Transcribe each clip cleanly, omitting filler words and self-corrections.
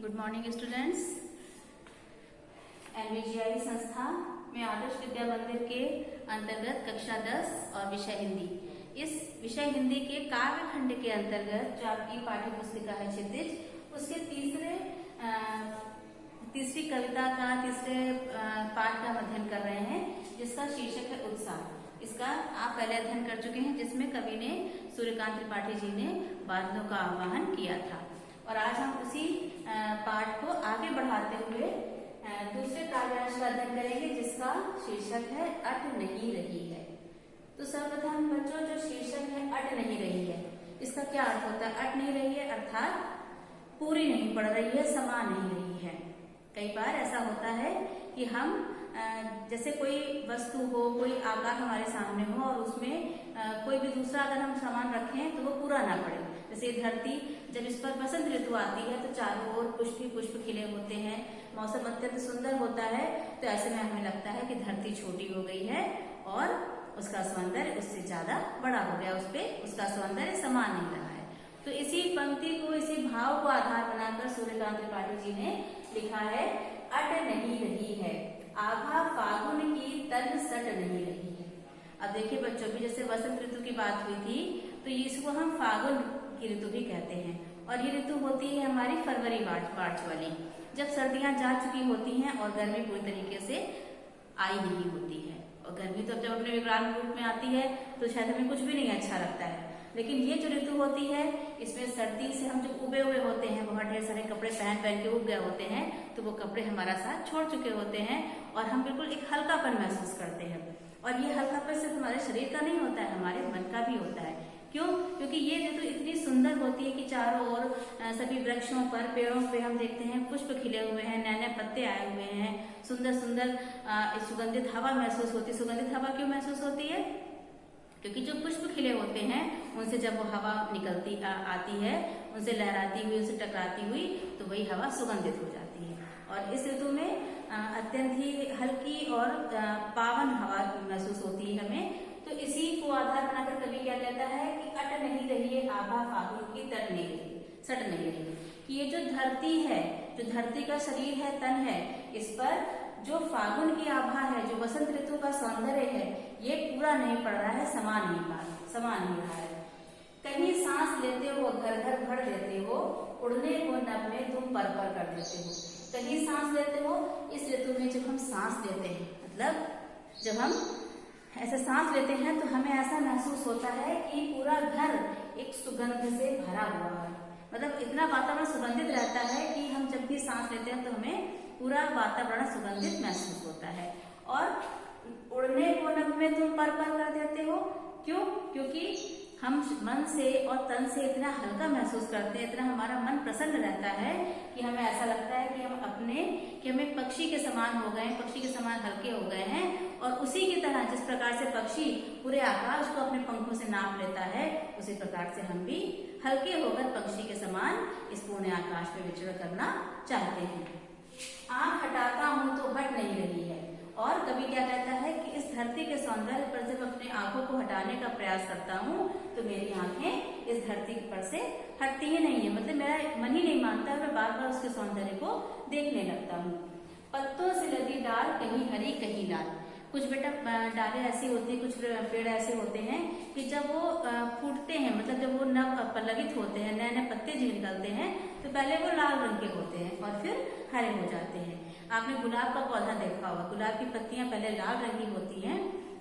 Good morning students. एनवीजीआई संस्था में आदर्श विद्या मंदिर के अंतर्गत कक्षा 10 और विषय हिंदी, इस विषय हिंदी के काव्य खंड के अंतर्गत जो आपकी पाठ्य पुस्तिका है क्षितिज, उसके तीसरी कविता का तीसरे पाठ का अध्ययन कर रहे हैं, जिसका शीर्षक है उत्साह। इसका आप पहले अध्ययन कर चुके हैं, जिसमें कवि ने सूर्यकांत त्रिपाठी जी ने बादलों का आह्वान किया था। और आज हम उसी पाठ को आगे बढ़ाते हुए दूसरे काव्यांश का अध्ययन करेंगे, जिसका शीर्षक है अट नहीं रही है। तो सर्वप्रथम बच्चों, जो शीर्षक है अट नहीं रही है, इसका क्या अर्थ होता है? अट नहीं रही है अर्थात पूरी नहीं पड़ रही है, समा नहीं रही है। कई बार ऐसा होता है कि हम जैसे कोई वस्तु हो, कोई आकार हमारे सामने हो और उसमें कोई भी दूसरा अगर हम सामान रखें तो वो पूरा ना पड़े। जैसे धरती, जब इस पर बसंत ऋतु आती है तो चारों ओर पुष्प ही पुष्प खिले होते हैं, मौसम अत्यंत सुंदर होता है। तो ऐसे में हमें लगता है कि धरती छोटी हो गई है और उसका सौंदर्य उससे ज्यादा बड़ा हो गया, उस पे उसका सौंदर्य समान नहीं रहा है। तो इसी पंक्ति को, इसी भाव को आधार बनाकर सूर्यकांत त्रिपाठी जी ने लिखा है, अट नहीं रही है आभा फागुन की तन सट नहीं रही है। अब देखिए बच्चों भी, जैसे वसंत ऋतु की बात हुई थी, तो इसको हम फागुन की ऋतु भी कहते हैं। और ये ऋतु होती है हमारी फरवरी मार्च वाली, जब सर्दियां जा चुकी होती हैं और गर्मी पूरी तरीके से आई नहीं होती है। और गर्मी तो जब अपने विकराल रूप में आती है तो शायद हमें कुछ भी नहीं अच्छा लगता है। लेकिन ये जो ऋतु होती है, इसमें सर्दी से हम जब उबे हुए होते हैं, बहुत ढेर सारे कपड़े पहन के उब गए होते हैं, तो वो कपड़े हमारा साथ छोड़ चुके होते हैं और हम बिल्कुल एक हल्कापन महसूस करते हैं। और ये हल्कापन सिर्फ हमारे शरीर का नहीं होता है, हमारे मन का भी होता है। क्यों? क्योंकि ये ऋतु इतनी सुंदर होती है कि चारों ओर सभी वृक्षों पर, पेड़ों पे हम देखते हैं पुष्प खिले हुए हैं, नए नए पत्ते आए हुए हैं, सुंदर सुंदर सुगंधित हवा महसूस होती है। सुगंधित हवा क्यों महसूस होती है? क्योंकि जो पुष्प खिले होते हैं उनसे जब वो हवा निकलती आती है, उनसे लहराती हुई, उनसे टकराती हुई, तो वही हवा सुगंधित हो जाती है। और इस ऋतु में अत्यंत ही हल्की और पावन हवा महसूस होती है हमें। तो इसी को आधार बनाकर कवि क्या कहता है कि अट नहीं रही है आभा फागुन की तट नहीं रही, सट नहीं रही। कि ये जो धरती है, जो धरती का शरीर है, तन है, इस पर जो फागुन की आभा है, जो वसंत ऋतु का सौंदर्य है, ये पूरा नहीं पड़ रहा है, समा नहीं रहा है। कहीं सांस लेते हो घर घर भर देते हो, उड़ने को नभ में तुम पर कर देते हो। कहीं सांस लेते हो, इस ऋतु में जब हम सांस लेते हैं, मतलब जब हम ऐसे सांस लेते हैं तो हमें ऐसा महसूस होता है कि पूरा घर एक सुगंध से भरा हुआ है। मतलब इतना वातावरण सुगंधित रहता है कि हम जब भी सांस लेते हैं तो हमें पूरा वातावरण सुगंधित महसूस होता है। और उड़ने को नभ में तुम पर कर देते हो। क्यों? क्योंकि हम मन से और तन से इतना हल्का महसूस करते हैं, इतना हमारा मन प्रसन्न रहता है कि हमें ऐसा लगता है कि हम एक पक्षी के समान हो गए, पक्षी के समान हल्के हो गए हैं। और उसी की तरह जिस प्रकार से पक्षी पूरे आकाश को अपने पंखों से नाप लेता है, उसी प्रकार से हम भी हल्के होकर पक्षी के समान इस पूर्ण आकाश में विचरण करना चाहते हैं। आंख हटाता हूं तो हट नहीं रही है। और कवि क्या कहता है कि इस धरती के सौंदर्य पर जब अपने आंखों को हटाने का प्रयास करता हूँ तो मेरी आंखें इस धरती पर से हटती ही नहीं है। मतलब मेरा मन ही नहीं मानता, मैं बार बार उसके सौंदर्य को देखने लगता हूँ। पत्तों से लदी डाल कहीं हरी कहीं लाल। कुछ बेटा डाले ऐसी होती है, कुछ पेड़ ऐसे होते हैं कि जब वो फूटते हैं, मतलब जब वो नव पल्लवित होते हैं, नए नए पत्ते जो निकलते हैं, तो पहले वो लाल रंग के होते हैं और फिर हरे हो जाते हैं। आपने गुलाब का पौधा देखा होगा, गुलाब की पत्तियां पहले लाल रंग की होती हैं,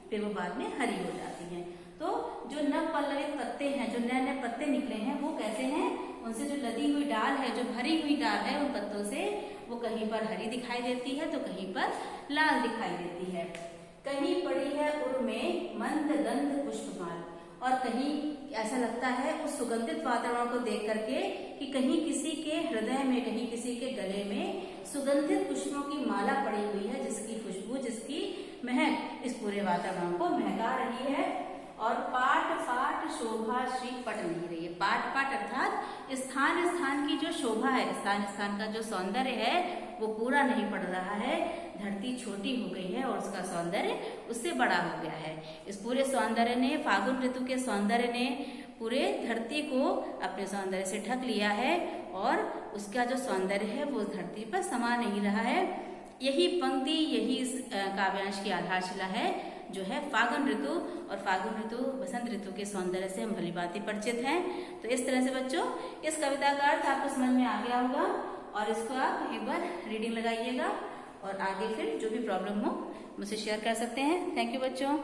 फिर वो बाद में हरी हो जाती हैं। तो जो नव पल्लवित पत्ते हैं, जो नए नए पत्ते निकले हैं, वो कैसे हैं? उनसे जो लदी हुई डाल है, जो भरी हुई डाल है, उन पत्तों से वो कहीं पर हरी दिखाई देती है तो कहीं पर लाल दिखाई देती है। कहीं पड़ी है उर में मंद गंध पुष्पमाल। और कहीं ऐसा लगता है उस सुगंधित वातावरण को देख करके कि कहीं किसी के हृदय में, कहीं किसी के गले में सुगंधित पुष्पों की माला पड़ी हुई है, जिसकी खुशबू, जिसकी महक इस पूरे वातावरण को महका रही है। और पाट पाट शोभा श्री पट नहीं रही है। पाट पाट अर्थात स्थान स्थान की जो शोभा है, स्थान स्थान का जो सौंदर्य है, वो पूरा नहीं पड़ रहा है। धरती छोटी हो गई है और उसका सौंदर्य उससे बड़ा हो गया है। इस पूरे सौंदर्य ने, फागुन ऋतु के सौंदर्य ने पूरे धरती को अपने सौंदर्य से ढक लिया है और उसका जो सौंदर्य है वो धरती पर समा नहीं रहा है। यही पंक्ति, यही इस काव्यांश की आधारशिला है जो है फागुन ऋतु, और फागुन ऋतु बसंत ऋतु के सौंदर्य से हम भलीभांति परिचित हैं। तो इस तरह से बच्चों इस कविता का अर्थ आपको समझ में आ गया होगा, और इसको आप एक बार रीडिंग लगाइएगा और आगे फिर जो भी प्रॉब्लम हो मुझसे शेयर कर सकते हैं। थैंक यू बच्चों।